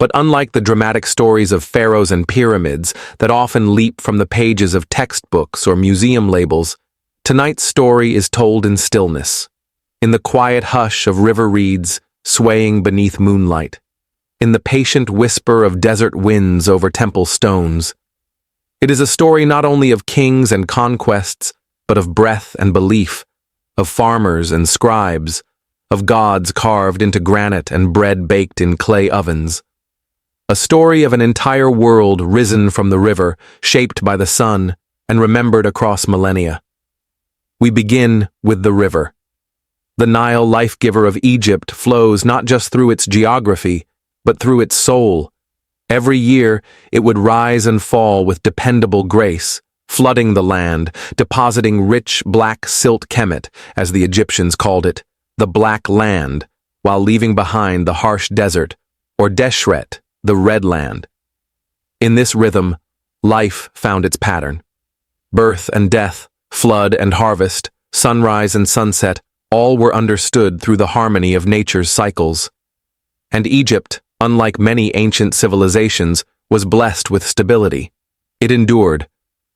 But unlike the dramatic stories of pharaohs and pyramids that often leap from the pages of textbooks or museum labels, tonight's story is told in stillness, in the quiet hush of river reeds swaying beneath moonlight, in the patient whisper of desert winds over temple stones. It is a story not only of kings and conquests, but of breath and belief, of farmers and scribes, of gods carved into granite and bread baked in clay ovens. A story of an entire world risen from the river, shaped by the sun, and remembered across millennia. We begin with the river. The Nile, life-giver of Egypt, flows not just through its geography, but through its soul. Every year, it would rise and fall with dependable grace, flooding the land, depositing rich black silt kemet, as the Egyptians called it, the Black Land, while leaving behind the harsh desert, or Deshret, the Red Land. In this rhythm, life found its pattern. Birth and death, flood and harvest, sunrise and sunset, all were understood through the harmony of nature's cycles. And Egypt, unlike many ancient civilizations, was blessed with stability. It endured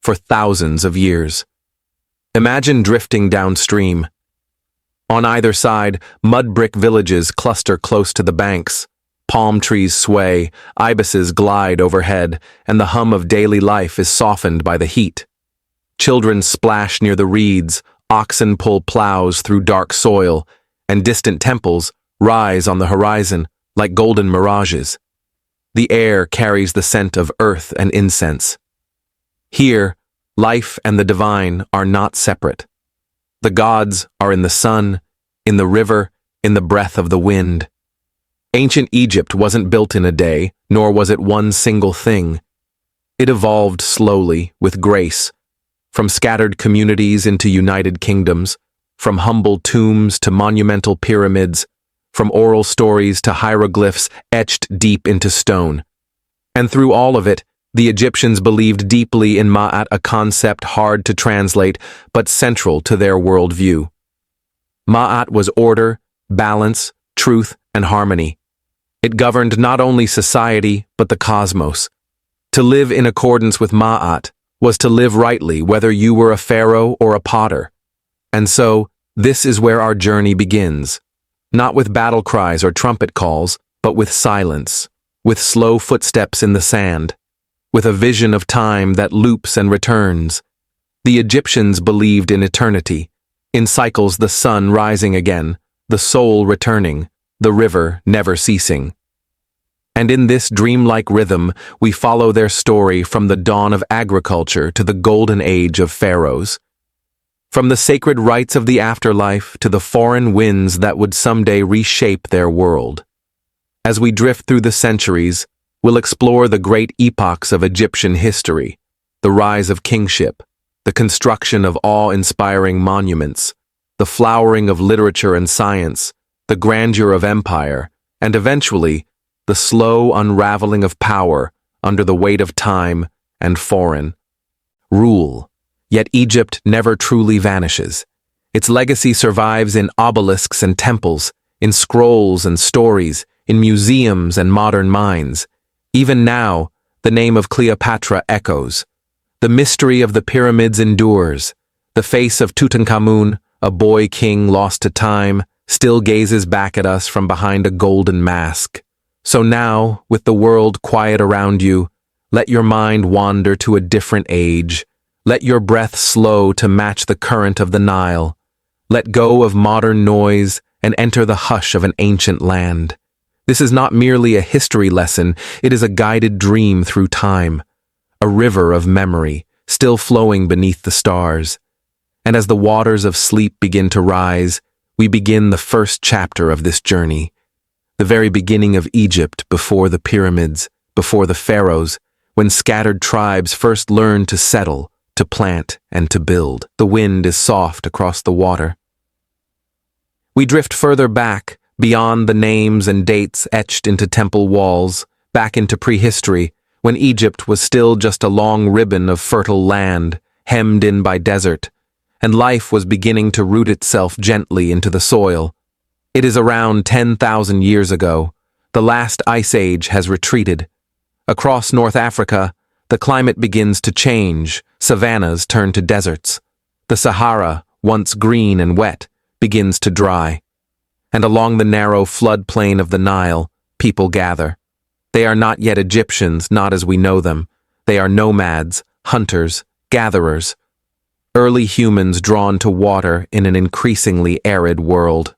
for thousands of years. Imagine drifting downstream. On either side, mud brick villages cluster close to the banks. Palm trees sway, ibises glide overhead, and the hum of daily life is softened by the heat. Children splash near the reeds, oxen pull plows through dark soil, and distant temples rise on the horizon like golden mirages. The air carries the scent of earth and incense. Here, life and the divine are not separate. The gods are in the sun, in the river, in the breath of the wind. Ancient Egypt wasn't built in a day, nor was it one single thing. It evolved slowly, with grace, from scattered communities into united kingdoms, from humble tombs to monumental pyramids, from oral stories to hieroglyphs etched deep into stone. And through all of it, the Egyptians believed deeply in Ma'at, a concept hard to translate, but central to their worldview. Ma'at was order, balance, truth, and harmony. It governed not only society, but the cosmos. To live in accordance with Ma'at was to live rightly, whether you were a pharaoh or a potter. And so, this is where our journey begins. Not with battle cries or trumpet calls, but with silence, with slow footsteps in the sand, with a vision of time that loops and returns. The Egyptians believed in eternity, in cycles, the sun rising again, the soul returning, the river never ceasing. And in this dreamlike rhythm, we follow their story from the dawn of agriculture to the golden age of pharaohs. From the sacred rites of the afterlife to the foreign winds that would someday reshape their world. As we drift through the centuries, we'll explore the great epochs of Egyptian history, the rise of kingship, the construction of awe-inspiring monuments, the flowering of literature and science, the grandeur of empire, and eventually, the slow unraveling of power under the weight of time and foreign rule. Yet Egypt never truly vanishes. Its legacy survives in obelisks and temples, in scrolls and stories, in museums and modern minds. Even now, the name of Cleopatra echoes. The mystery of the pyramids endures. The face of Tutankhamun, a boy king lost to time, still gazes back at us from behind a golden mask. So now, with the world quiet around you, let your mind wander to a different age. Let your breath slow to match the current of the Nile. Let go of modern noise and enter the hush of an ancient land. This is not merely a history lesson, it is a guided dream through time, a river of memory, still flowing beneath the stars. And as the waters of sleep begin to rise, we begin the first chapter of this journey. The very beginning of Egypt, before the pyramids, before the pharaohs, when scattered tribes first learned to settle, to plant, and to build. The wind is soft across the water. We drift further back, beyond the names and dates etched into temple walls, back into prehistory, when Egypt was still just a long ribbon of fertile land, hemmed in by desert, and life was beginning to root itself gently into the soil. It is around 10,000 years ago. The last ice age has retreated. Across North Africa, the climate begins to change. Savannas turn to deserts. The Sahara, once green and wet, begins to dry. And along the narrow floodplain of the Nile, people gather. They are not yet Egyptians, not as we know them. They are nomads, hunters, gatherers. Early humans drawn to water in an increasingly arid world.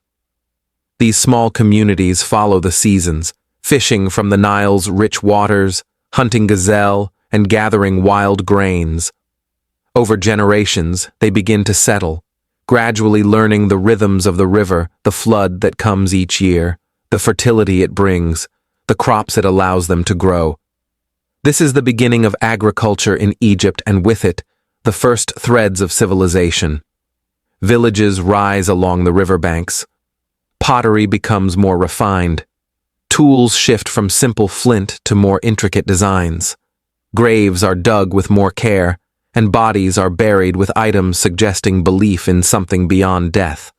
These small communities follow the seasons, fishing from the Nile's rich waters, hunting gazelle, and gathering wild grains. Over generations, they begin to settle, gradually learning the rhythms of the river, the flood that comes each year, the fertility it brings, the crops it allows them to grow. This is the beginning of agriculture in Egypt, and with it, the first threads of civilization. Villages rise along the riverbanks. Pottery becomes more refined. Tools shift from simple flint to more intricate designs. Graves are dug with more care, and bodies are buried with items suggesting belief in something beyond death.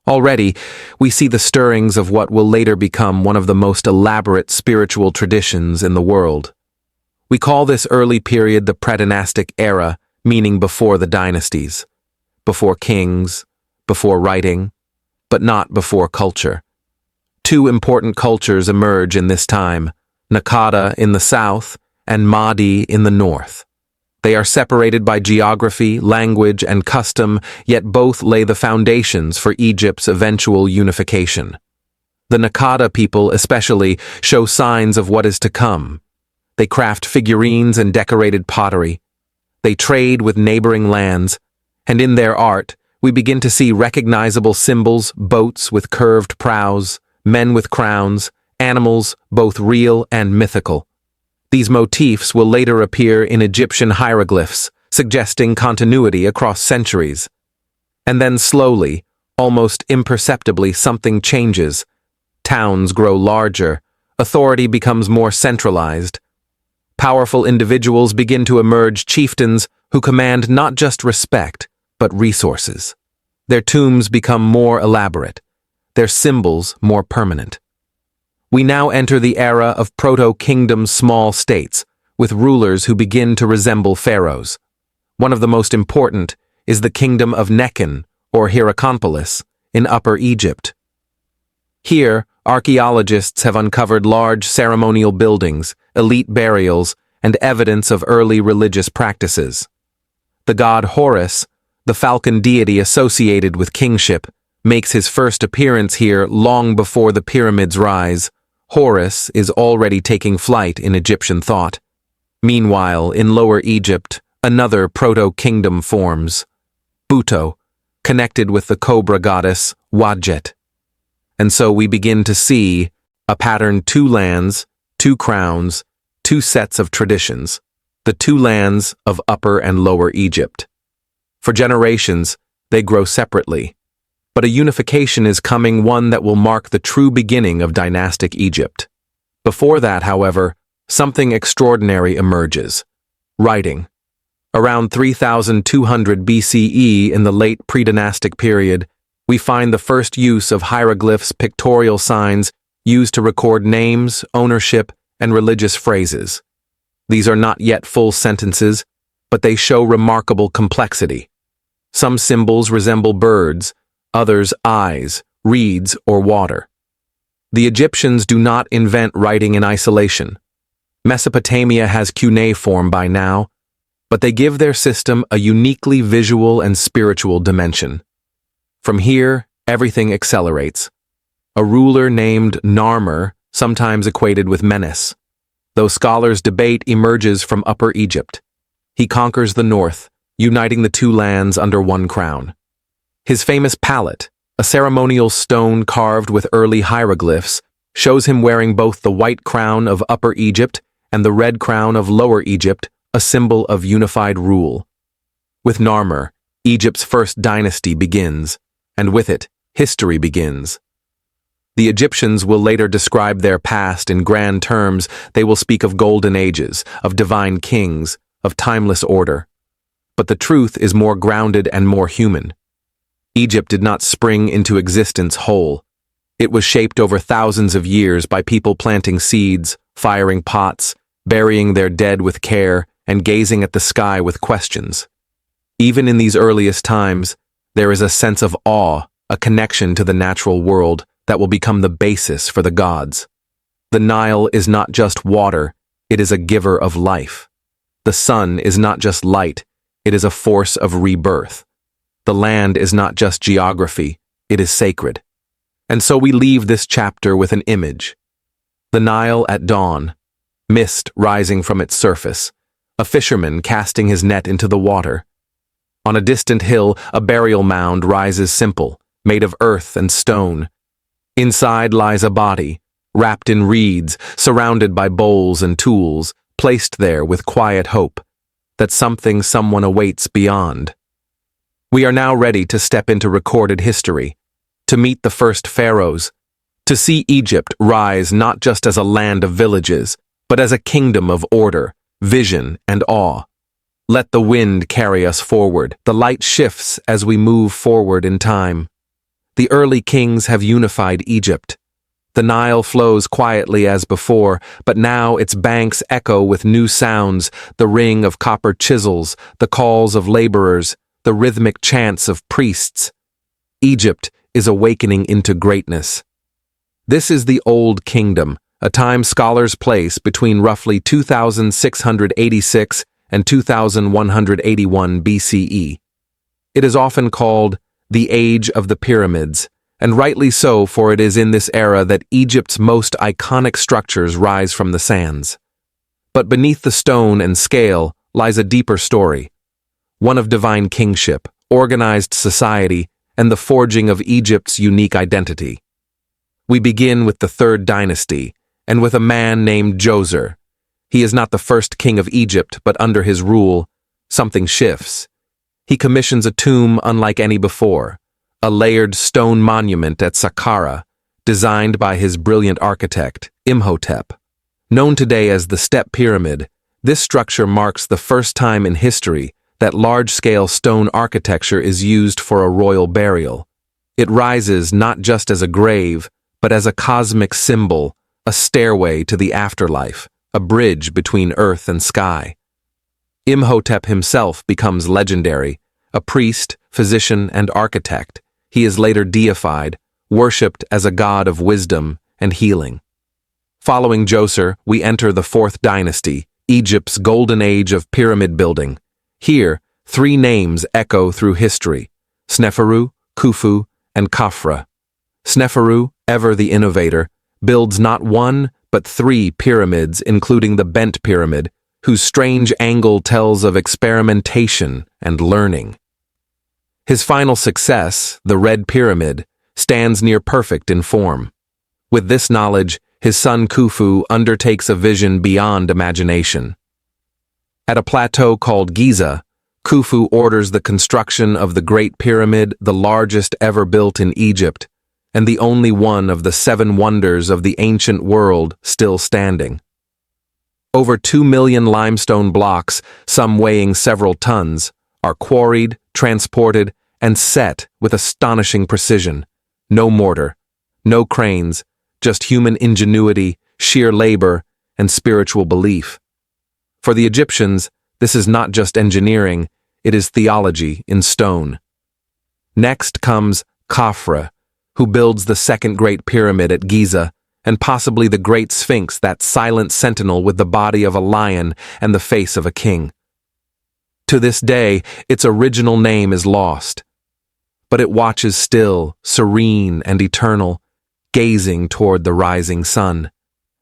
Already, we see the stirrings of what will later become one of the most elaborate spiritual traditions in the world. We call this early period the predynastic era, meaning before the dynasties, before kings, before writing, but not before culture. Two important cultures emerge in this time, Naqada in the south and Mahdi in the north. They are separated by geography, language, and custom, yet both lay the foundations for Egypt's eventual unification. The Naqada people especially show signs of what is to come. They craft figurines and decorated pottery. They trade with neighboring lands, and in their art, we begin to see recognizable symbols, boats with curved prows, men with crowns, animals, both real and mythical. These motifs will later appear in Egyptian hieroglyphs, suggesting continuity across centuries. And then slowly, almost imperceptibly, something changes. Towns grow larger, authority becomes more centralized. Powerful individuals begin to emerge, chieftains who command not just respect, but resources. Their tombs become more elaborate, their symbols more permanent. We now enter the era of proto-kingdom small states, with rulers who begin to resemble pharaohs. One of the most important is the kingdom of Nekhen, or Hierakonpolis, in Upper Egypt. Here, archaeologists have uncovered large ceremonial buildings, elite burials, and evidence of early religious practices. The god Horus, the falcon deity associated with kingship, makes his first appearance here long before the pyramids rise. Horus is already taking flight in Egyptian thought. Meanwhile, in Lower Egypt, another proto-kingdom forms, Buto, connected with the cobra goddess Wadjet. And so we begin to see a pattern: two lands, two crowns, two sets of traditions, the two lands of Upper and Lower Egypt. For generations, they grow separately. But a unification is coming, one that will mark the true beginning of dynastic Egypt. Before that, however, something extraordinary emerges: writing. Around 3200 BCE, in the late pre-dynastic period, we find the first use of hieroglyphs, pictorial signs used to record names, ownership, and religious phrases. These are not yet full sentences, but they show remarkable complexity. Some symbols resemble birds, others eyes, reeds, or water. The Egyptians do not invent writing in isolation. Mesopotamia has cuneiform by now, but they give their system a uniquely visual and spiritual dimension. From here, everything accelerates. A ruler named Narmer, sometimes equated with Menes, though scholars debate, emerges from Upper Egypt. He conquers the north, uniting the two lands under one crown. His famous palette, a ceremonial stone carved with early hieroglyphs, shows him wearing both the white crown of Upper Egypt and the red crown of Lower Egypt, a symbol of unified rule. With Narmer, Egypt's first dynasty begins, and with it, history begins. The Egyptians will later describe their past in grand terms. They will speak of golden ages, of divine kings, of timeless order. But the truth is more grounded and more human. Egypt did not spring into existence whole. It was shaped over thousands of years by people planting seeds, firing pots, burying their dead with care, and gazing at the sky with questions. Even in these earliest times, there is a sense of awe, a connection to the natural world that will become the basis for the gods. The Nile is not just water, it is a giver of life. The sun is not just light, it is a force of rebirth. The land is not just geography, it is sacred. And so we leave this chapter with an image. The Nile at dawn, mist rising from its surface, a fisherman casting his net into the water. On a distant hill, a burial mound rises simple, made of earth and stone. Inside lies a body, wrapped in reeds, surrounded by bowls and tools, placed there with quiet hope that someone awaits beyond. We are now ready to step into recorded history, to meet the first pharaohs, to see Egypt rise not just as a land of villages, but as a kingdom of order, vision, and awe. Let the wind carry us forward. The light shifts as we move forward in time. The early kings have unified Egypt. The Nile flows quietly as before, but now its banks echo with new sounds, the ring of copper chisels, the calls of laborers, the rhythmic chants of priests. Egypt is awakening into greatness. This is the Old Kingdom, a time scholars place between roughly 2686 and 2181 BCE. It is often called the Age of the Pyramids, and rightly so, for it is in this era that Egypt's most iconic structures rise from the sands. But beneath the stone and scale lies a deeper story, one of divine kingship, organized society, and the forging of Egypt's unique identity. We begin with the Third Dynasty, and with a man named Djoser. He is not the first king of Egypt, but under his rule, something shifts. He commissions a tomb unlike any before, a layered stone monument at Saqqara, designed by his brilliant architect, Imhotep. Known today as the Step Pyramid, this structure marks the first time in history that large-scale stone architecture is used for a royal burial. It rises not just as a grave, but as a cosmic symbol, a stairway to the afterlife, a bridge between earth and sky. Imhotep himself becomes legendary, a priest, physician, and architect. He is later deified, worshipped as a god of wisdom and healing. Following Djoser, we enter the Fourth Dynasty, Egypt's golden age of pyramid building. Here, three names echo through history: Sneferu, Khufu, and Khafra. Sneferu, ever the innovator, builds not one, but three pyramids, including the bent pyramid, whose strange angle tells of experimentation and learning. His final success, the Red Pyramid, stands near perfect in form. With this knowledge, his son Khufu undertakes a vision beyond imagination. At a plateau called Giza, Khufu orders the construction of the Great Pyramid, the largest ever built in Egypt, and the only one of the 7 wonders of the ancient world still standing. Over 2 million limestone blocks, some weighing several tons, are quarried, transported, and set with astonishing precision. No mortar, no cranes, just human ingenuity, sheer labor, and spiritual belief. For the Egyptians, this is not just engineering, it is theology in stone. Next comes Khafra, who builds the second Great Pyramid at Giza, and possibly the Great Sphinx, that silent sentinel with the body of a lion and the face of a king. To this day, its original name is lost, but it watches still, serene and eternal, gazing toward the rising sun.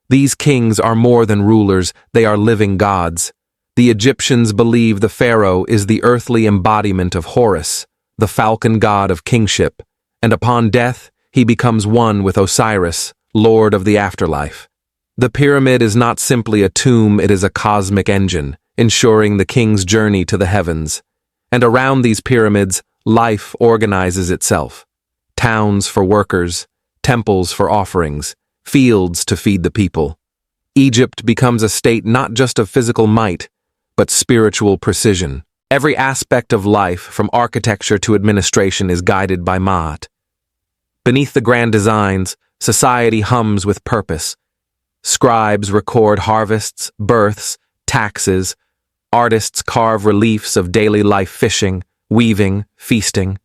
These kings are more than rulers, they are living gods. The Egyptians believe the pharaoh is the earthly embodiment of Horus, the falcon god of kingship, and upon death, he becomes one with Osiris, lord of the afterlife. The pyramid is not simply a tomb, it is a cosmic engine, ensuring the king's journey to the heavens. And around these pyramids, life organizes itself. Towns for workers, temples for offerings, fields to feed the people. Egypt becomes a state not just of physical might, but spiritual precision. Every aspect of life, from architecture to administration, is guided by Ma'at. Beneath the grand designs, society hums with purpose. Scribes record harvests, births, taxes. Artists carve reliefs of daily life fishing, weaving, feasting.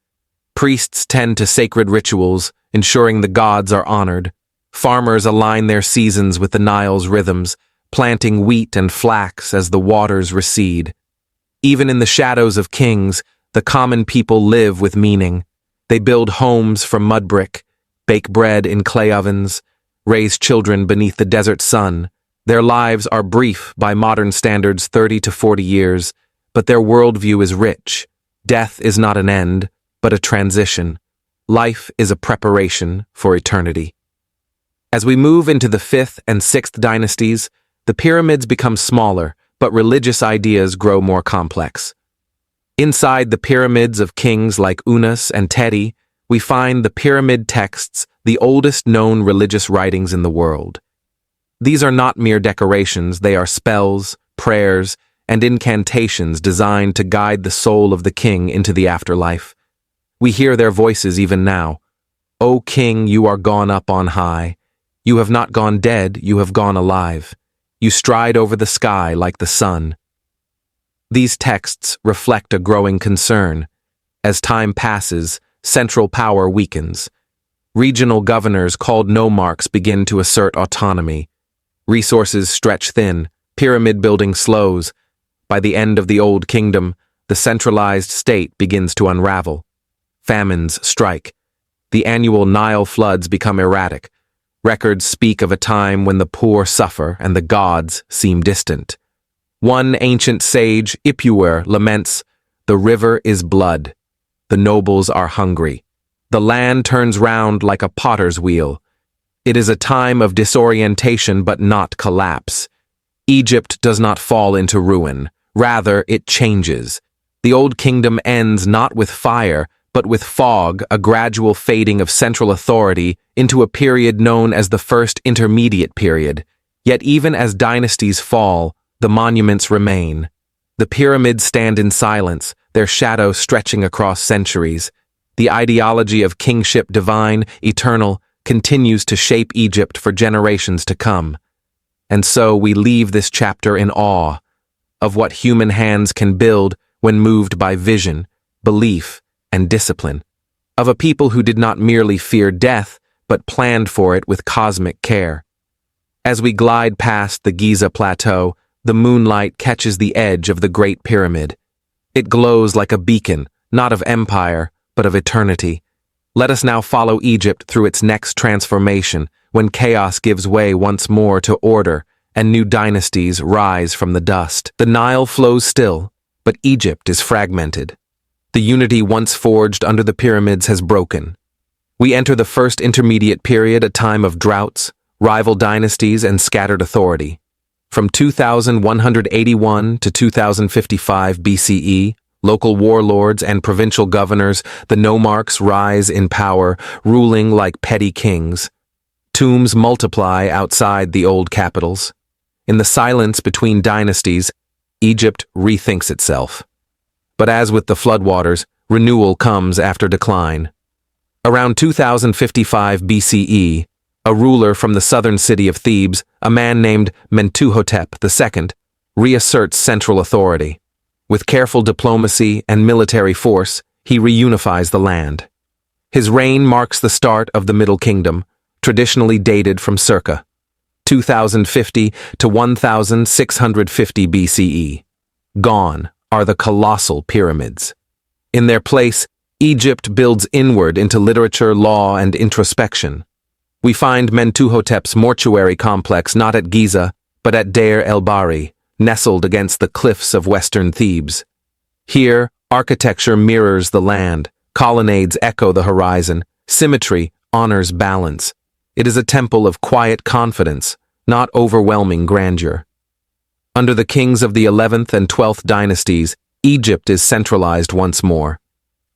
Priests tend to sacred rituals, ensuring the gods are honored. Farmers align their seasons with the Nile's rhythms, planting wheat and flax as the waters recede. Even in the shadows of kings, the common people live with meaning. They build homes from mud brick, bake bread in clay ovens, raise children beneath the desert sun. Their lives are brief by modern standards, 30 to 40 years, but their worldview is rich. Death is not an end, but a transition. Life is a preparation for eternity. As we move into the 5th and 6th dynasties, the pyramids become smaller, but religious ideas grow more complex. Inside the pyramids of kings like Unas and Teti, we find the pyramid texts, the oldest known religious writings in the world. These are not mere decorations, they are spells, prayers, and incantations designed to guide the soul of the king into the afterlife. We hear their voices even now. "O king, you are gone up on high. You have not gone dead, you have gone alive. You stride over the sky like the sun." These texts reflect a growing concern. As time passes, central power weakens. Regional governors called nomarchs begin to assert autonomy. Resources stretch thin, pyramid building slows. By the end of the Old Kingdom, the centralized state begins to unravel. Famines strike. The annual Nile floods become erratic. Records speak of a time when the poor suffer and the gods seem distant. One ancient sage, Ipuwer, laments, "The river is blood. The nobles are hungry. The land turns round like a potter's wheel." It is a time of disorientation but not collapse. Egypt does not fall into ruin. Rather, it changes. The Old Kingdom ends not with fire, but with fog, a gradual fading of central authority into a period known as the First Intermediate Period. Yet even as dynasties fall, the monuments remain. The pyramids stand in silence, their shadow stretching across centuries. The ideology of kingship divine, eternal, continues to shape Egypt for generations to come. And so we leave this chapter in awe of what human hands can build when moved by vision, belief, and discipline, of a people who did not merely fear death, but planned for it with cosmic care. As we glide past the Giza Plateau, the moonlight catches the edge of the Great Pyramid. It glows like a beacon, not of empire, but of eternity. Let us now follow Egypt through its next transformation, when chaos gives way once more to order and new dynasties rise from the dust. The Nile flows still, but Egypt is fragmented. The unity once forged under the pyramids has broken. We enter the First Intermediate Period, a time of droughts, rival dynasties, and scattered authority. From 2181 to 2055 BCE, local warlords and provincial governors, the nomarchs rise in power, ruling like petty kings. Tombs multiply outside the old capitals. In the silence between dynasties, Egypt rethinks itself. But as with the floodwaters, renewal comes after decline. Around 2055 BCE, a ruler from the southern city of Thebes, a man named Mentuhotep II, reasserts central authority. With careful diplomacy and military force, he reunifies the land. His reign marks the start of the Middle Kingdom, traditionally dated from circa 2050 to 1650 BCE. Gone are the colossal pyramids. In their place, Egypt builds inward into literature, law, and introspection. We find Mentuhotep's mortuary complex not at Giza, but at Deir el-Bahri, nestled against the cliffs of western Thebes. Here, architecture mirrors the land, colonnades echo the horizon, symmetry honors balance. It is a temple of quiet confidence, not overwhelming grandeur. Under the kings of the 11th and 12th dynasties, Egypt is centralized once more.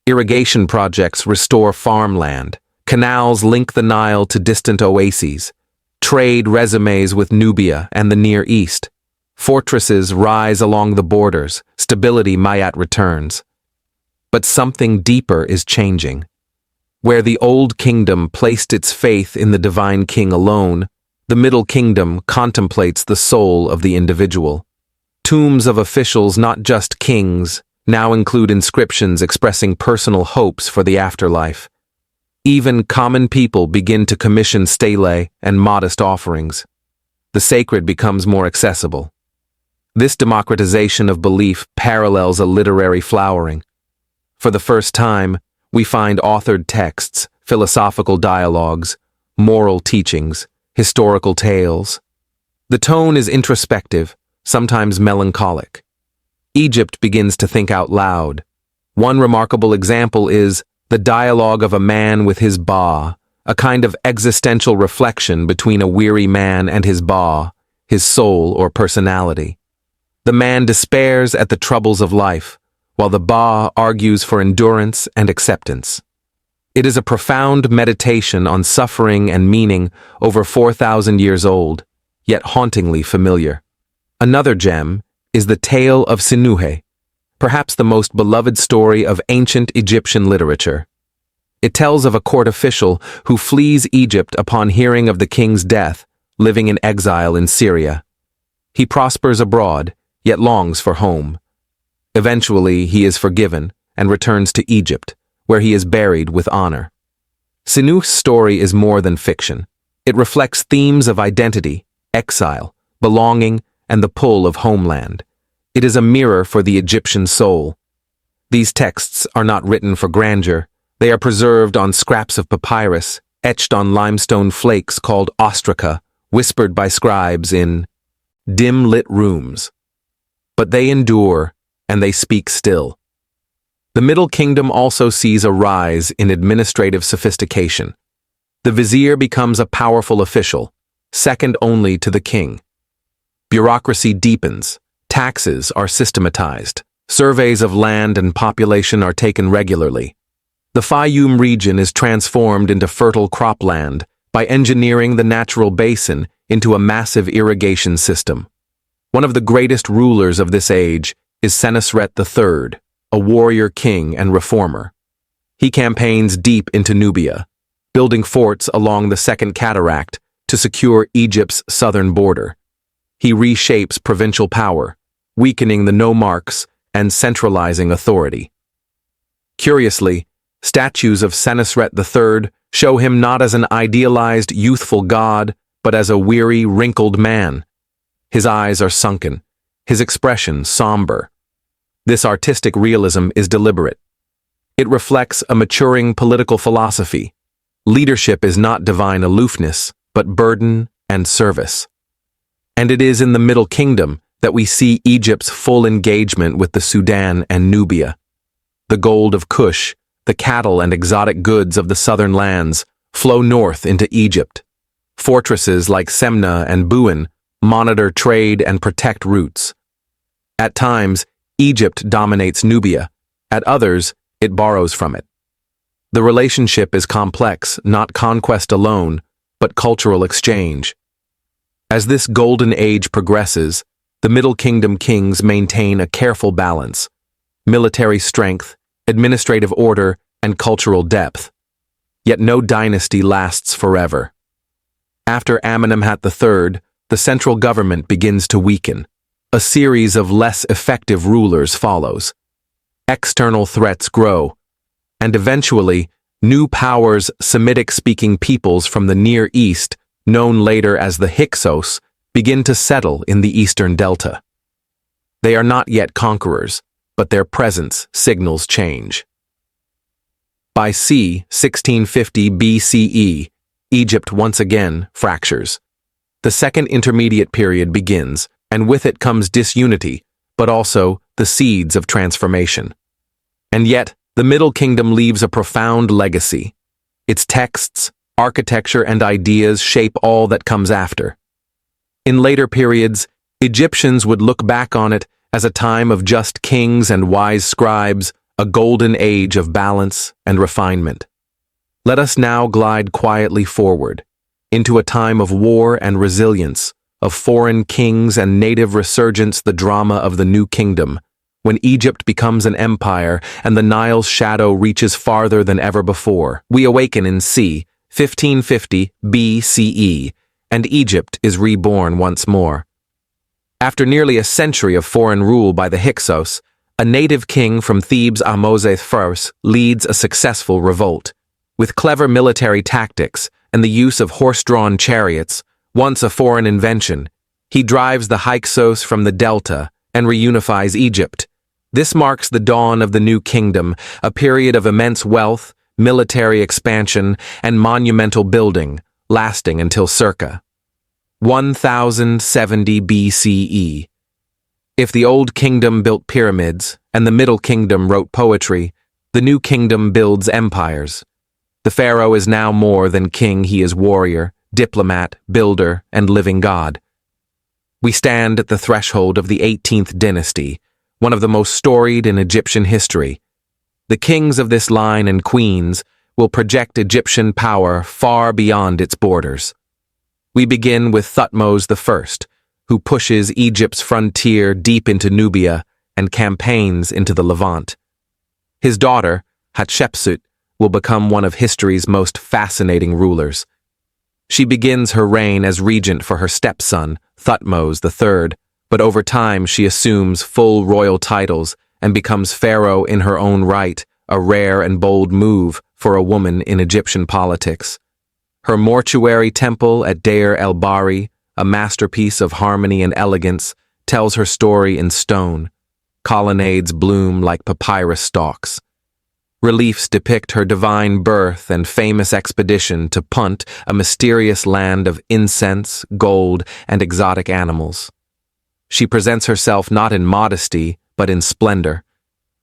Irrigation projects restore farmland. Canals link the Nile to distant oases. Trade resumes with Nubia and the Near East. Fortresses rise along the borders. Stability Mayat returns. But something deeper is changing. Where the Old Kingdom placed its faith in the divine king alone, the Middle Kingdom contemplates the soul of the individual. Tombs of officials, not just kings, now include inscriptions expressing personal hopes for the afterlife. Even common people begin to commission stelae and modest offerings. The sacred becomes more accessible. This democratization of belief parallels a literary flowering. For the first time, we find authored texts, philosophical dialogues, moral teachings, historical tales. The tone is introspective, sometimes melancholic. Egypt begins to think out loud. One remarkable example is the dialogue of a man with his Ba, a kind of existential reflection between a weary man and his Ba, his soul or personality. The man despairs at the troubles of life, while the Ba argues for endurance and acceptance. It is a profound meditation on suffering and meaning over 4,000 years old, yet hauntingly familiar. Another gem is the tale of Sinuhe, perhaps the most beloved story of ancient Egyptian literature. It tells of a court official who flees Egypt upon hearing of the king's death, living in exile in Syria. He prospers abroad, yet longs for home. Eventually, he is forgiven and returns to Egypt, where he is buried with honor. Sinuhe's story is more than fiction. It reflects themes of identity, exile, belonging, and the pull of homeland. It is a mirror for the Egyptian soul. These texts are not written for grandeur. They are preserved on scraps of papyrus, etched on limestone flakes called ostraca, whispered by scribes in dim-lit rooms. But they endure, and they speak still. The Middle Kingdom also sees a rise in administrative sophistication. The vizier becomes a powerful official, second only to the king. Bureaucracy deepens, taxes are systematized, surveys of land and population are taken regularly. The Fayum region is transformed into fertile cropland by engineering the natural basin into a massive irrigation system. One of the greatest rulers of this age is Senusret III, a warrior king and reformer. He campaigns deep into Nubia, building forts along the Second Cataract to secure Egypt's southern border. He reshapes provincial power, weakening the nomarchs and centralizing authority. Curiously, statues of Senusret III show him not as an idealized, youthful god, but as a weary, wrinkled man. His eyes are sunken, his expression somber. This artistic realism is deliberate. It reflects a maturing political philosophy. Leadership is not divine aloofness, but burden and service. And it is in the Middle Kingdom that we see Egypt's full engagement with the Sudan and Nubia. The gold of Kush, the cattle and exotic goods of the southern lands, flow north into Egypt. Fortresses like Semna and Buin monitor trade and protect routes. At times, Egypt dominates Nubia. At others, it borrows from it. The relationship is complex, not conquest alone, but cultural exchange. As this golden age progresses, the Middle Kingdom kings maintain a careful balance: military strength, administrative order, and cultural depth. Yet no dynasty lasts forever. After Amenemhat III, the central government begins to weaken. A series of less effective rulers follows. External threats grow, and eventually, new powers, Semitic-speaking peoples from the Near East, known later as the Hyksos, begin to settle in the eastern delta. They are not yet conquerors, but their presence signals change. By c. 1650 BCE, Egypt once again fractures. The Second Intermediate Period begins, and with it comes disunity, but also the seeds of transformation. And yet, the Middle Kingdom leaves a profound legacy. Its texts, architecture, and ideas shape all that comes after. In later periods, Egyptians would look back on it as a time of just kings and wise scribes, a golden age of balance and refinement. Let us now glide quietly forward, into a time of war and resilience, of foreign kings and native resurgence, the drama of the New Kingdom, when Egypt becomes an empire and the Nile's shadow reaches farther than ever before. We awaken in c. 1550 BCE, and Egypt is reborn once more. After nearly a century of foreign rule by the Hyksos, a native king from Thebes, Ahmose I, leads a successful revolt. With clever military tactics and the use of horse-drawn chariots, once a foreign invention, he drives the Hyksos from the delta and reunifies Egypt. This marks the dawn of the new kingdom, a period of immense wealth, military expansion, and monumental building, lasting until circa 1070 BCE. If the Old Kingdom built pyramids and the Middle Kingdom wrote poetry, the New Kingdom builds empires. The pharaoh is now more than king, he is warrior, diplomat, builder, and living god. We stand at the threshold of the 18th dynasty, one of the most storied in Egyptian history. The kings of this line and queens will project Egyptian power far beyond its borders. We begin with Thutmose I, who pushes Egypt's frontier deep into Nubia and campaigns into the Levant. His daughter, Hatshepsut, will become one of history's most fascinating rulers. She begins her reign as regent for her stepson, Thutmose III, but over time she assumes full royal titles and becomes pharaoh in her own right, a rare and bold move for a woman in Egyptian politics. Her mortuary temple at Deir el-Bahri, a masterpiece of harmony and elegance, tells her story in stone. Colonnades bloom like papyrus stalks. Reliefs depict her divine birth and famous expedition to Punt, a mysterious land of incense, gold, and exotic animals. She presents herself not in modesty, but in splendor.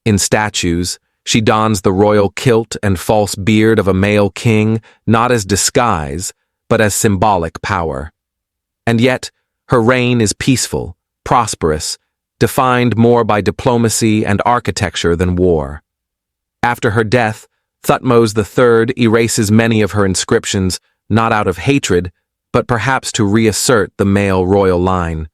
In statues, she dons the royal kilt and false beard of a male king, not as disguise, but as symbolic power. And yet, her reign is peaceful, prosperous, defined more by diplomacy and architecture than war. After her death, Thutmose III erases many of her inscriptions, not out of hatred, but perhaps to reassert the male royal line.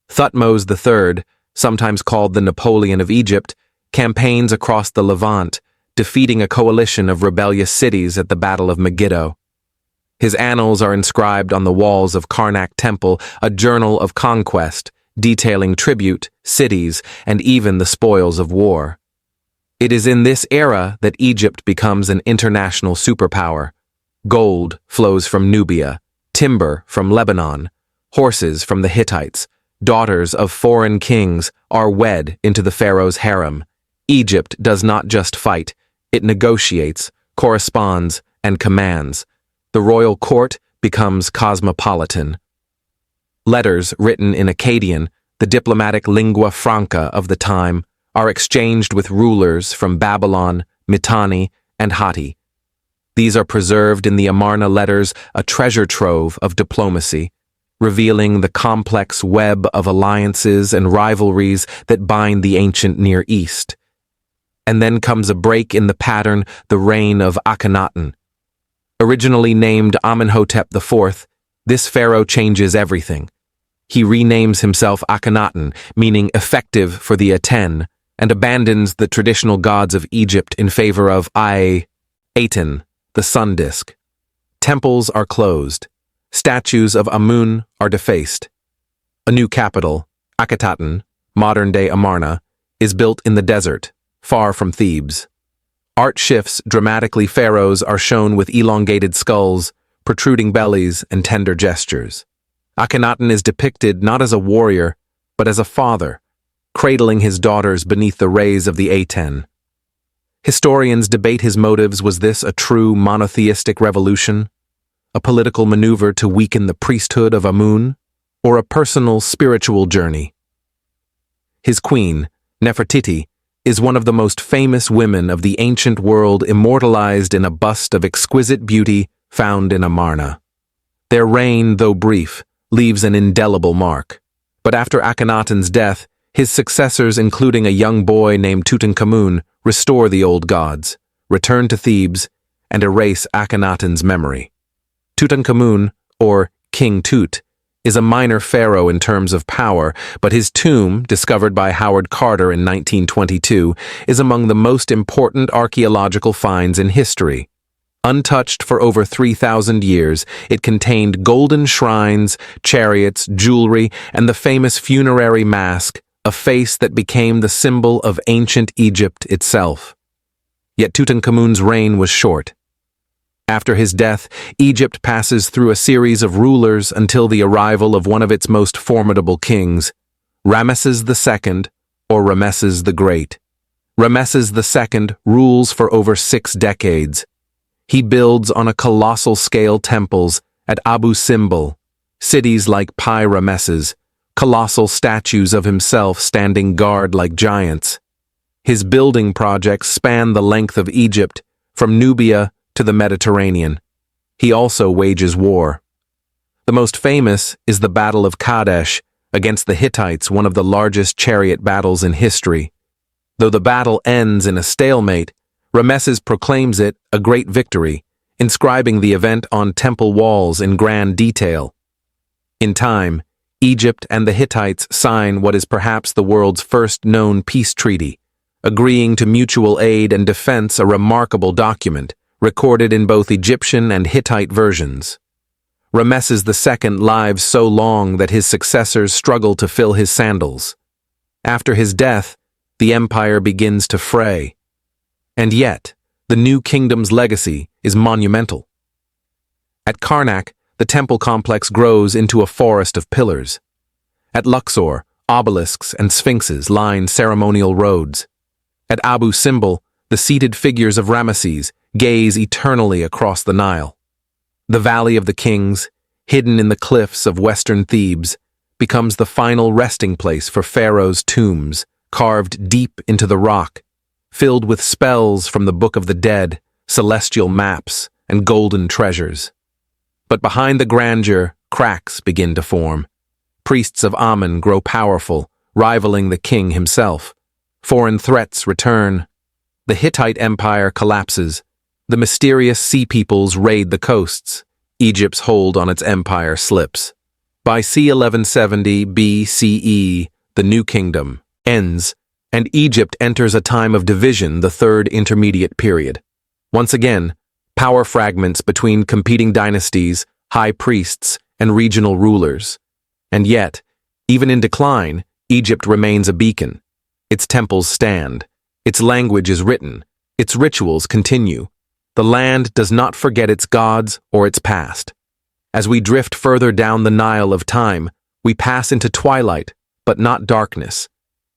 Thutmose III, sometimes called the Napoleon of Egypt, campaigns across the Levant, defeating a coalition of rebellious cities at the Battle of Megiddo. His annals are inscribed on the walls of Karnak Temple, a journal of conquest, detailing tribute, cities, and even the spoils of war. It is in this era that Egypt becomes an international superpower. Gold flows from Nubia, timber from Lebanon, horses from the Hittites, daughters of foreign kings are wed into the pharaoh's harem. Egypt does not just fight, it negotiates, corresponds, and commands. The royal court becomes cosmopolitan. Letters written in Akkadian, the diplomatic lingua franca of the time, are exchanged with rulers from Babylon, Mitanni, and Hatti. These are preserved in the Amarna letters, a treasure trove of diplomacy, revealing the complex web of alliances and rivalries that bind the ancient Near East. And then comes a break in the pattern, the reign of Akhenaten. Originally named Amenhotep IV, this pharaoh changes everything. He renames himself Akhenaten, meaning effective for the Aten, and abandons the traditional gods of Egypt in favor of Aten, the sun disk. Temples are closed. Statues of Amun are defaced. A new capital, Akhenaten, modern-day Amarna, is built in the desert, far from Thebes. Art shifts dramatically. Pharaohs are shown with elongated skulls, protruding bellies, and tender gestures. Akhenaten is depicted not as a warrior, but as a father, cradling his daughters beneath the rays of the Aten. Historians debate his motives. Was this a true monotheistic revolution? A political maneuver to weaken the priesthood of Amun? Or a personal spiritual journey? His queen, Nefertiti, is one of the most famous women of the ancient world, immortalized in a bust of exquisite beauty found in Amarna. Their reign, though brief, leaves an indelible mark. But after Akhenaten's death, his successors, including a young boy named Tutankhamun, restore the old gods, return to Thebes, and erase Akhenaten's memory. Tutankhamun, or King Tut, is a minor pharaoh in terms of power, but his tomb, discovered by Howard Carter in 1922, is among the most important archaeological finds in history. Untouched for over 3,000 years, it contained golden shrines, chariots, jewelry, and the famous funerary mask, a face that became the symbol of ancient Egypt itself. Yet Tutankhamun's reign was short. After his death, Egypt passes through a series of rulers until the arrival of one of its most formidable kings, Ramses II, or Ramses the Great. Ramses II rules for over 6 decades. He builds on a colossal scale temples at Abu Simbel, cities like Pi Ramesses, colossal statues of himself standing guard like giants. His building projects span the length of Egypt, from Nubia to the Mediterranean. He also wages war. The most famous is the Battle of Kadesh against the Hittites, one of the largest chariot battles in history. Though the battle ends in a stalemate, Ramesses proclaims it a great victory, inscribing the event on temple walls in grand detail. In time, Egypt and the Hittites sign what is perhaps the world's first known peace treaty, agreeing to mutual aid and defense, a remarkable document, recorded in both Egyptian and Hittite versions. Ramses II lives so long that his successors struggle to fill his sandals. After his death, the empire begins to fray. And yet, the new kingdom's legacy is monumental. At Karnak, the temple complex grows into a forest of pillars. At Luxor, obelisks and sphinxes line ceremonial roads. At Abu Simbel, the seated figures of Ramesses gaze eternally across the Nile. The Valley of the Kings, hidden in the cliffs of western Thebes, becomes the final resting place for pharaohs' tombs, carved deep into the rock, filled with spells from the Book of the Dead, celestial maps, and golden treasures. But behind the grandeur, cracks begin to form. Priests of Amun grow powerful, rivaling the king himself. Foreign threats return. The Hittite Empire collapses. The mysterious sea peoples raid the coasts. Egypt's hold on its empire slips. By c. 1170 BCE, the New Kingdom ends, and Egypt enters a time of division, the Third Intermediate Period. Once again, power fragments between competing dynasties, high priests, and regional rulers. And yet, even in decline, Egypt remains a beacon. Its temples stand. Its language is written. Its rituals continue. The land does not forget its gods or its past. As we drift further down the Nile of time, we pass into twilight, but not darkness.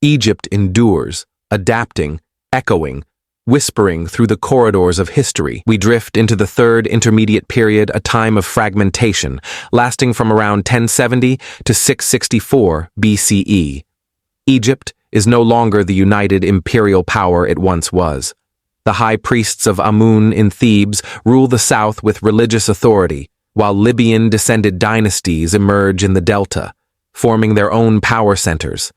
Egypt endures, adapting, echoing, whispering through the corridors of history. We drift into the Third Intermediate Period, a time of fragmentation, lasting from around 1070 to 664 BCE. Egypt is no longer the united imperial power it once was. The high priests of Amun in Thebes rule the south with religious authority, while Libyan-descended dynasties emerge in the delta, forming their own power centers.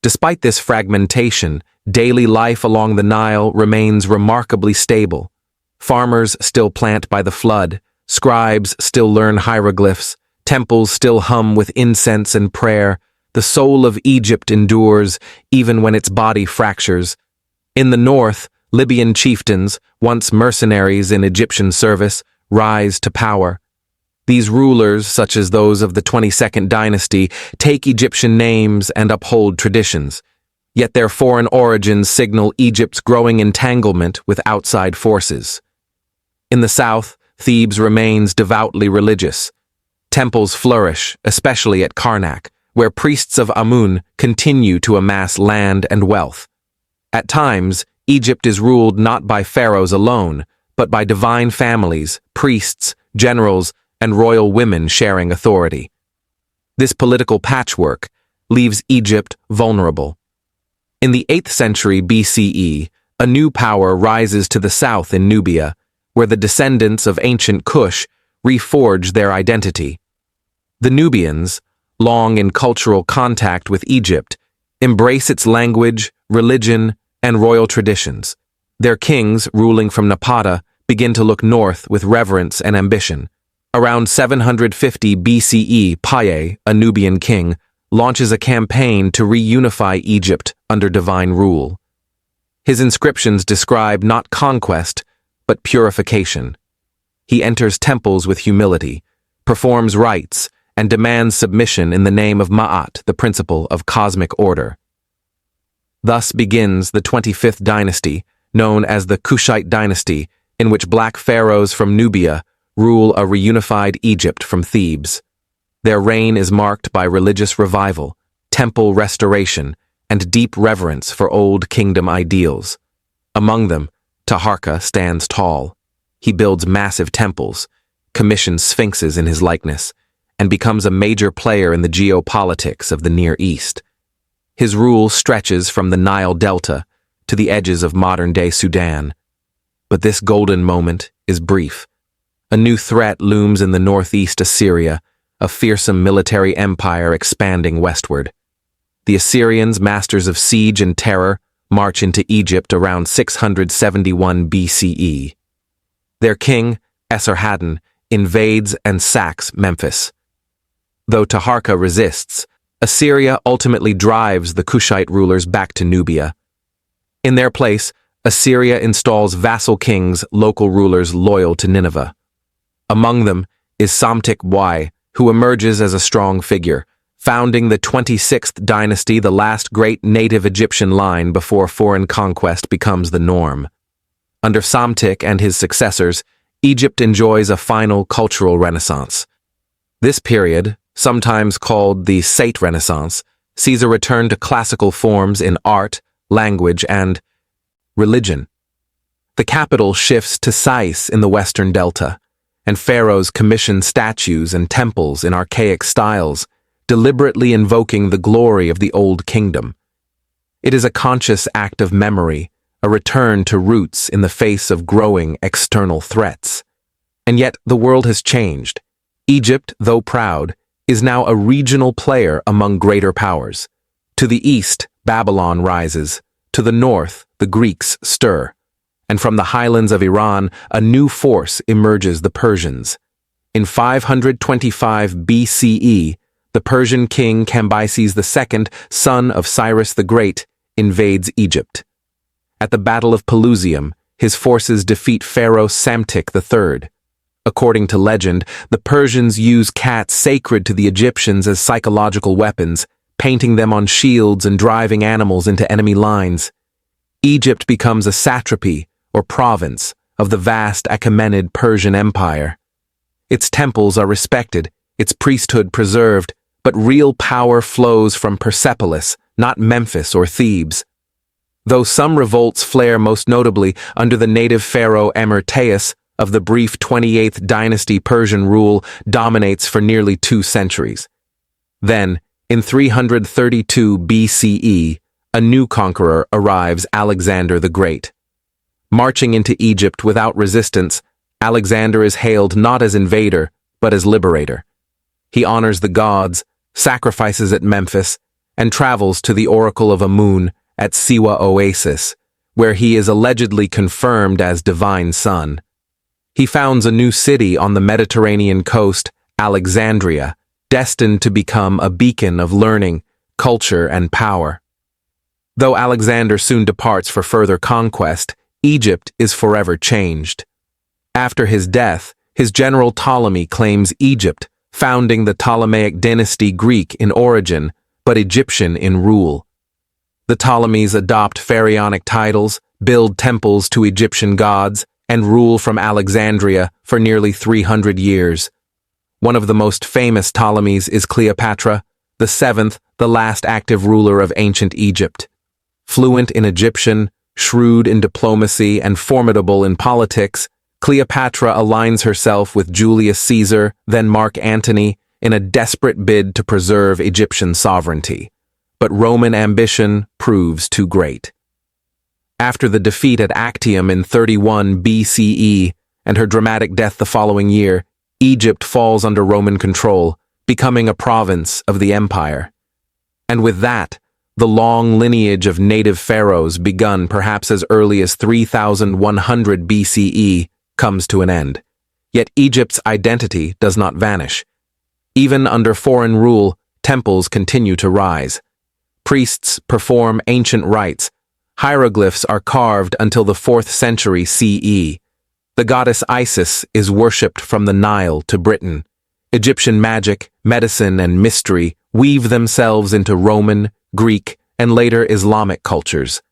Despite this fragmentation, daily life along the Nile remains remarkably stable. Farmers still plant by the flood, scribes still learn hieroglyphs, temples still hum with incense and prayer. The soul of Egypt endures, even when its body fractures. In the north, Libyan chieftains, once mercenaries in Egyptian service, rise to power. These rulers, such as those of the 22nd dynasty, take Egyptian names and uphold traditions. Yet their foreign origins signal Egypt's growing entanglement with outside forces. In the south, Thebes remains devoutly religious. Temples flourish, especially at Karnak, where priests of Amun continue to amass land and wealth. At times, Egypt is ruled not by pharaohs alone, but by divine families, priests, generals, and royal women sharing authority. This political patchwork leaves Egypt vulnerable. In the 8th century BCE, a new power rises to the south in Nubia, where the descendants of ancient Kush reforge their identity. The Nubians, long in cultural contact with Egypt, embrace its language, religion, and royal traditions. Their kings, ruling from Napata, begin to look north with reverence and ambition. Around 750 BCE, Paye, a Nubian king, launches a campaign to reunify Egypt under divine rule. His inscriptions describe not conquest, but purification. He enters temples with humility, performs rites, and demands submission in the name of Ma'at, the principle of cosmic order. Thus begins the 25th dynasty, known as the Kushite dynasty, in which black pharaohs from Nubia rule a reunified Egypt from Thebes. Their reign is marked by religious revival, temple restoration, and deep reverence for old kingdom ideals. Among them, Taharqa stands tall. He builds massive temples, commissions sphinxes in his likeness, and becomes a major player in the geopolitics of the Near East. His rule stretches from the Nile Delta to the edges of modern-day Sudan. But this golden moment is brief. A new threat looms in the northeast Assyria, a fearsome military empire expanding westward. The Assyrians, masters of siege and terror, march into Egypt around 671 BCE. Their king, Esarhaddon, invades and sacks Memphis. Though Taharqa resists, Assyria ultimately drives the Kushite rulers back to Nubia. In their place, Assyria installs vassal kings, local rulers loyal to Nineveh. Among them is Psamtik Y, who emerges as a strong figure, founding the 26th dynasty, the last great native Egyptian line before foreign conquest becomes the norm. Under Psamtik and his successors, Egypt enjoys a final cultural renaissance. This period, sometimes called the Sate Renaissance, sees a return to classical forms in art, language, and religion. The capital shifts to Sais in the western delta, and pharaohs commission statues and temples in archaic styles, deliberately invoking the glory of the Old Kingdom. It is a conscious act of memory, a return to roots in the face of growing external threats. And yet the world has changed. Egypt, though proud, is now a regional player among greater powers. To the east, Babylon rises. To the north, the Greeks stir. And from the highlands of Iran, a new force emerges, the Persians. In 525 BCE, the Persian king Cambyses II, son of Cyrus the Great, invades Egypt. At the Battle of Pelusium, his forces defeat Pharaoh Psamtik III. According to legend, the Persians use cats sacred to the Egyptians as psychological weapons, painting them on shields and driving animals into enemy lines. Egypt becomes a satrapy, or province, of the vast Achaemenid Persian Empire. Its temples are respected, its priesthood preserved, but real power flows from Persepolis, not Memphis or Thebes. Though some revolts flare most notably under the native pharaoh Amyrtaeus of the brief 28th dynasty, Persian rule dominates for nearly 2 centuries. Then, in 332 BCE, a new conqueror arrives, Alexander the Great. Marching into Egypt without resistance, Alexander is hailed not as invader, but as liberator. He honors the gods, sacrifices at Memphis, and travels to the Oracle of Amun at Siwa Oasis, where he is allegedly confirmed as divine son. He founds a new city on the Mediterranean coast, Alexandria, destined to become a beacon of learning, culture, and power. Though Alexander soon departs for further conquest, Egypt is forever changed. After his death, his general Ptolemy claims Egypt, founding the Ptolemaic dynasty, Greek in origin, but Egyptian in rule. The Ptolemies adopt pharaonic titles, build temples to Egyptian gods, and rule from Alexandria for nearly 300 years. One of the most famous Ptolemies is Cleopatra, the 7th, the last active ruler of ancient Egypt. Fluent in Egyptian, shrewd in diplomacy, and formidable in politics, Cleopatra aligns herself with Julius Caesar, then Mark Antony, in a desperate bid to preserve Egyptian sovereignty. But Roman ambition proves too great. After the defeat at Actium in 31 BCE and her dramatic death the following year, Egypt falls under Roman control, becoming a province of the empire. And with that, the long lineage of native pharaohs, begun perhaps as early as 3100 BCE, comes to an end. Yet Egypt's identity does not vanish. Even under foreign rule, temples continue to rise. Priests perform ancient rites. Hieroglyphs are carved until the 4th century CE. The goddess Isis is worshipped from the Nile to Britain. Egyptian magic, medicine, and mystery weave themselves into Roman, Greek, and later Islamic cultures.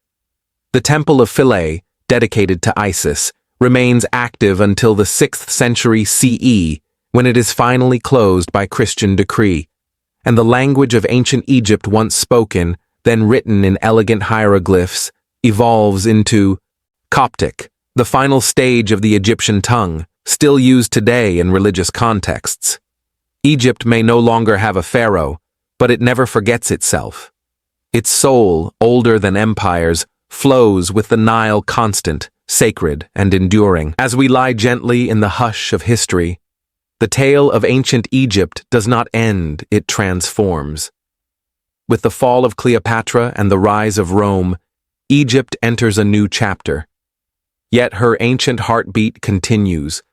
The Temple of Philae, dedicated to Isis, remains active until the 6th century CE, when it is finally closed by Christian decree, and the language of ancient Egypt once spoken, then written in elegant hieroglyphs, evolves into Coptic, the final stage of the Egyptian tongue, still used today in religious contexts. Egypt may no longer have a pharaoh, but it never forgets itself. Its soul, older than empires, flows with the Nile constant, sacred, and enduring. As we lie gently in the hush of history, the tale of ancient Egypt does not end, it transforms. With the fall of Cleopatra and the rise of Rome, Egypt enters a new chapter. Yet her ancient heartbeat continues,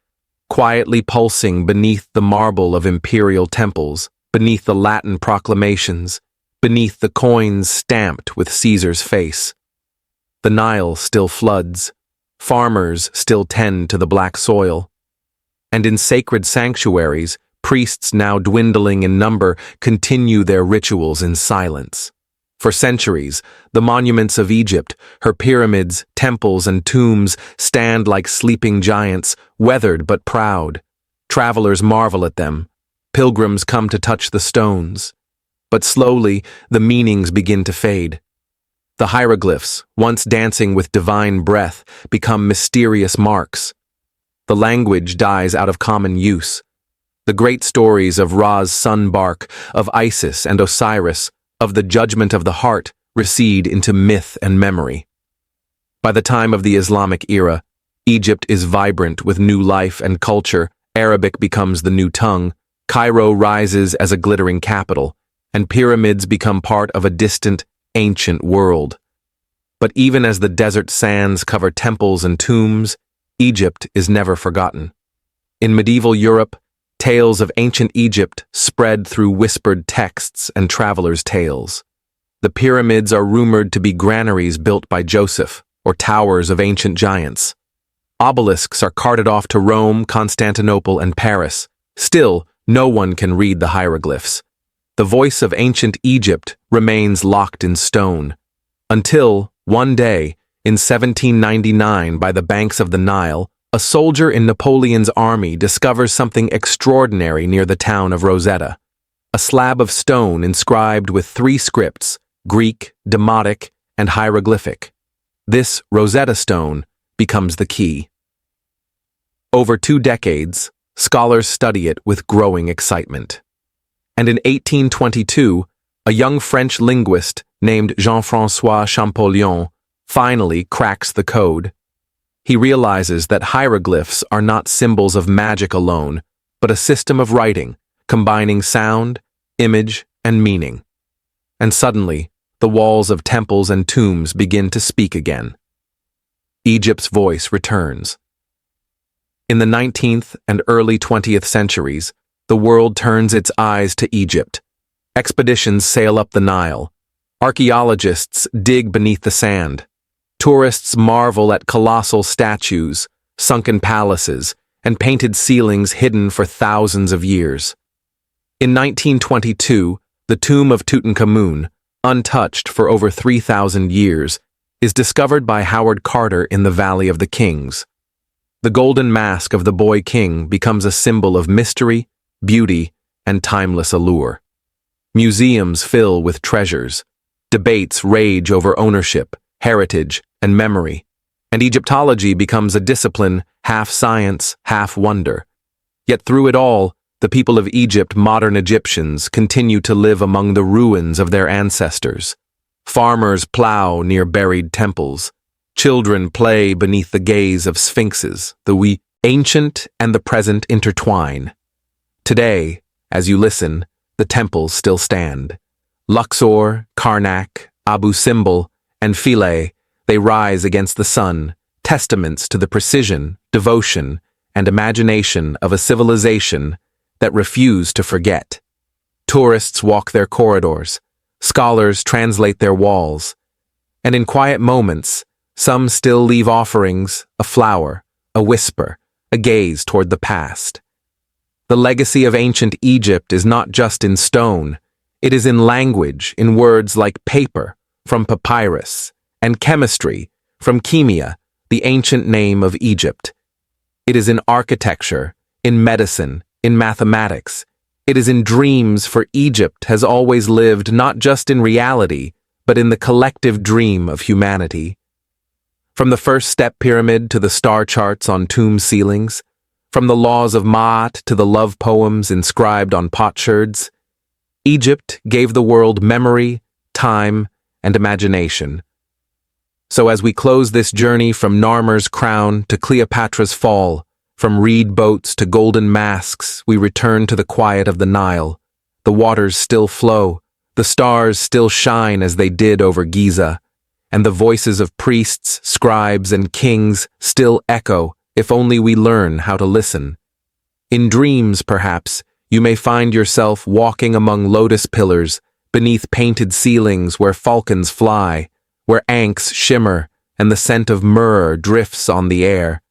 quietly pulsing beneath the marble of imperial temples, beneath the Latin proclamations, beneath the coins stamped with Caesar's face. The Nile still floods, farmers still tend to the black soil, and in sacred sanctuaries, priests now dwindling in number continue their rituals in silence. For centuries, the monuments of Egypt, her pyramids, temples, and tombs stand like sleeping giants, weathered but proud. Travelers marvel at them. Pilgrims come to touch the stones. But slowly, the meanings begin to fade. The hieroglyphs, once dancing with divine breath, become mysterious marks. The language dies out of common use. The great stories of Ra's sun bark, of Isis and Osiris, of the judgment of the heart, recede into myth and memory. By the time of the Islamic era, Egypt is vibrant with new life and culture, Arabic becomes the new tongue, Cairo rises as a glittering capital, and pyramids become part of a distant, ancient world. But even as the desert sands cover temples and tombs, Egypt is never forgotten. In medieval Europe, tales of ancient Egypt spread through whispered texts and travelers' tales. The pyramids are rumored to be granaries built by Joseph, or towers of ancient giants. Obelisks are carted off to Rome, Constantinople, and Paris. Still, no one can read the hieroglyphs. The voice of ancient Egypt remains locked in stone. Until, one day, in 1799, by the banks of the Nile, a soldier in Napoleon's army discovers something extraordinary near the town of Rosetta. A slab of stone inscribed with 3 scripts, Greek, Demotic, and hieroglyphic. This Rosetta Stone becomes the key. Over 2 decades, scholars study it with growing excitement. And in 1822, a young French linguist named Jean-François Champollion finally cracks the code. He realizes that hieroglyphs are not symbols of magic alone, but a system of writing, combining sound, image, and meaning. And suddenly, the walls of temples and tombs begin to speak again. Egypt's voice returns. In the 19th and early 20th centuries, the world turns its eyes to Egypt. Expeditions sail up the Nile. Archaeologists dig beneath the sand. Tourists marvel at colossal statues, sunken palaces, and painted ceilings hidden for thousands of years. In 1922, the tomb of Tutankhamun, untouched for over 3,000 years, is discovered by Howard Carter in the Valley of the Kings. The golden mask of the boy king becomes a symbol of mystery, beauty, and timeless allure. Museums fill with treasures. Debates rage over ownership, heritage, and memory, and Egyptology becomes a discipline, half science, half wonder. Yet through it all, the people of Egypt, modern Egyptians, continue to live among the ruins of their ancestors. Farmers plow near buried temples. Children play beneath the gaze of sphinxes. The ancient and the present intertwine. Today, as you listen, the temples still stand. Luxor, Karnak, Abu Simbel, and Philae, they rise against the sun, testaments to the precision, devotion, and imagination of a civilization that refused to forget. Tourists walk their corridors, scholars translate their walls, and in quiet moments, some still leave offerings, a flower, a whisper, a gaze toward the past. The legacy of ancient Egypt is not just in stone, it is in language, in words like paper, from papyrus, and chemistry, from chemia, the ancient name of Egypt. It is in architecture, in medicine, in mathematics. It is in dreams, for Egypt has always lived not just in reality, but in the collective dream of humanity. From the first step pyramid to the star charts on tomb ceilings, from the laws of Ma'at to the love poems inscribed on potsherds, Egypt gave the world memory, time, and imagination. So as we close this journey from Narmer's crown to Cleopatra's fall, from reed boats to golden masks, we return to the quiet of the Nile. The waters still flow, the stars still shine as they did over Giza, and the voices of priests, scribes, and kings still echo, if only we learn how to listen. In dreams, perhaps, you may find yourself walking among lotus pillars, beneath painted ceilings where falcons fly, where ankhs shimmer, and the scent of myrrh drifts on the air.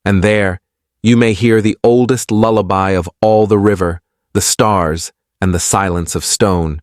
And there, you may hear the oldest lullaby of all the river, the stars, and the silence of stone.